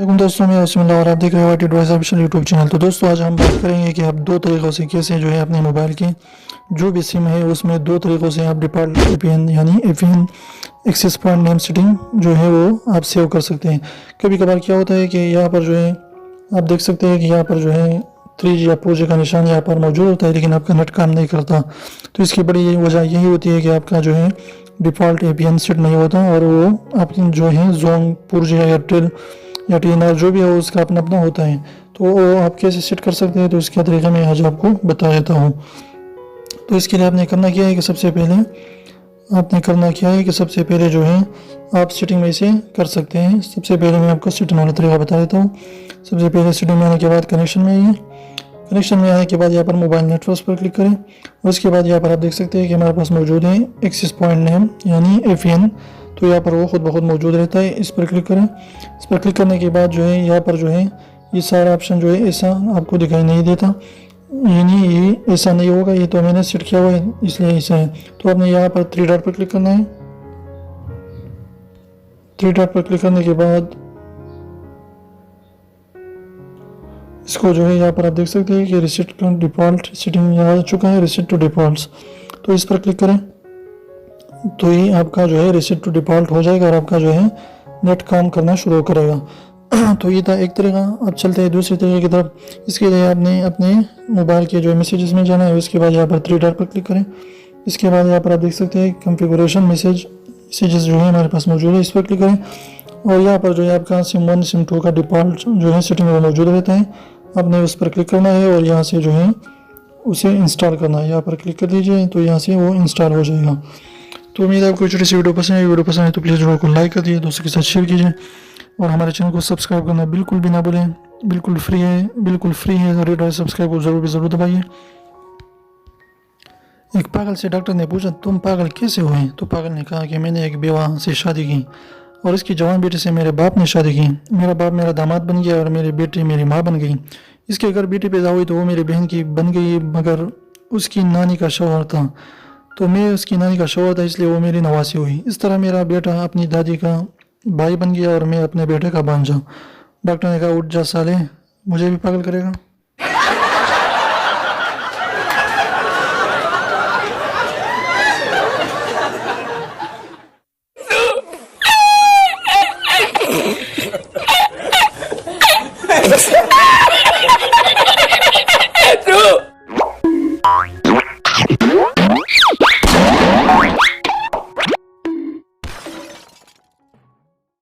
वालेकुम दोस्तों, मैं बिस्मिल्लाह और आप देख रहे हो white advice official YouTube channel. तो दोस्तों आज हम बात करेंगे कि आप दो तरीक़ों से कैसे जो है अपने मोबाइल के जो भी सिम है उसमें दो तरीक़ों से आप डिफ़ॉल्ट VPN यानी APN access point name setting जो है वो आप सेव कर सकते हैं। कभी कभार क्या होता है कि यहाँ पर जो है आप देख सकते हैं कि यहाँ पर जो है 3G या 4G का निशान यहाँ पर मौजूद होता है, लेकिन आपका नेट काम नहीं करता। तो इसकी बड़ी वजह यही होती है कि आपका जो है डिफ़ॉल्ट APN सेट नहीं होता और वो आपकी जो है जोन 4G या एयरटेल या TNR जो भी है उसका अपना अपना होता है। तो वो आप कैसे सेट कर सकते हैं, तो इसका तरीका मैं आज आपको बता देता हूँ। तो इसके लिए आपने करना क्या है कि सबसे पहले जो है आप सेटिंग में इसे कर सकते हैं। सबसे पहले मैं आपको सेटिंग वाला तरीका बता देता हूँ। सबसे पहले सेटिंग में आने के बाद कनेक्शन में आइए। कनेक्शन में आने के बाद यहाँ पर मोबाइल नेटवर्क पर क्लिक करें। उसके बाद यहाँ पर आप देख सकते हैं कि हमारे पास मौजूद है एक्सेस पॉइंट नेम यानी APN। तो यहाँ पर वो खुद ब खुद मौजूद रहता है। इस पर क्लिक करें। इस पर क्लिक करने के बाद जो है यहाँ पर जो है ये सारा ऑप्शन जो है ऐसा आपको दिखाई नहीं देता, यानी ये ऐसा नहीं होगा। ये तो मैंने सेट किया हुआ है इसलिए ऐसा है। तो आपने यहाँ पर 3 डॉट पर क्लिक करना है। 3 डॉट पर क्लिक करने के बाद इसको जो है यहाँ पर आप देख सकते हैं कि रिसेट टू डिफ़ॉल्ट सेटिंग यहाँ आ चुका है, रिसेट टू डिफ़ॉल्ट। तो इस पर क्लिक करें तो ये आपका जो है रिसेट टू डिफ़ॉल्ट हो जाएगा और आपका जो है नेट काम करना शुरू करेगा। तो ये था एक तरीका। अब चलते हैं दूसरे तरीके की तरफ। इसके लिए आपने अपने मोबाइल के जो मैसेजेस में जाना है। उसके बाद यहाँ पर 3 डॉट पर क्लिक करें। इसके बाद यहाँ पर आप देख सकते हैं कॉन्फ़िगरेशन मैसेजेस जो है हमारे पास मौजूद है, इस पर क्लिक करें और यहाँ पर जो है आपका सिम 1 सिम 2 का डिफ़ॉल्ट जो है सेटिंग वो मौजूद रहता है। आपने उस पर क्लिक करना है और यहाँ से जो है उसे इंस्टॉल करना है। यहाँ पर क्लिक कर दीजिए तो यहाँ से वो इंस्टॉल हो जाएगा। तो उम्मीद है आपको छोटी सी वीडियो पसंद है तो प्लीज़ वीडियो को लाइक कर दीजिए, दोस्तों के साथ शेयर कीजिए और हमारे चैनल को सब्सक्राइब करना बिल्कुल भी ना भूलें। बिल्कुल फ्री है। रेड और सब्सक्राइब को ज़रूर दबाइए। एक पागल से डॉक्टर ने पूछा, तुम पागल कैसे हुए? तो पागल ने कहा कि मैंने एक बेवा से शादी की और इसकी जवान बेटे से मेरे बाप ने शादी की। मेरा बाप मेरा दामाद बन गया और मेरी बेटी मेरी माँ बन गई। इसके अगर बेटी पैदा हुई तो वो मेरी बहन की बन गई, मगर उसकी नानी का शौहर था तो मैं उसकी नानी का शौहर था, इसलिए वो मेरी नवासी हुई। इस तरह मेरा बेटा अपनी दादी का भाई बन गया और मैं अपने बेटे का भांजा। डॉक्टर ने कहा, उठ जा साले, मुझे भी पागल करेगा।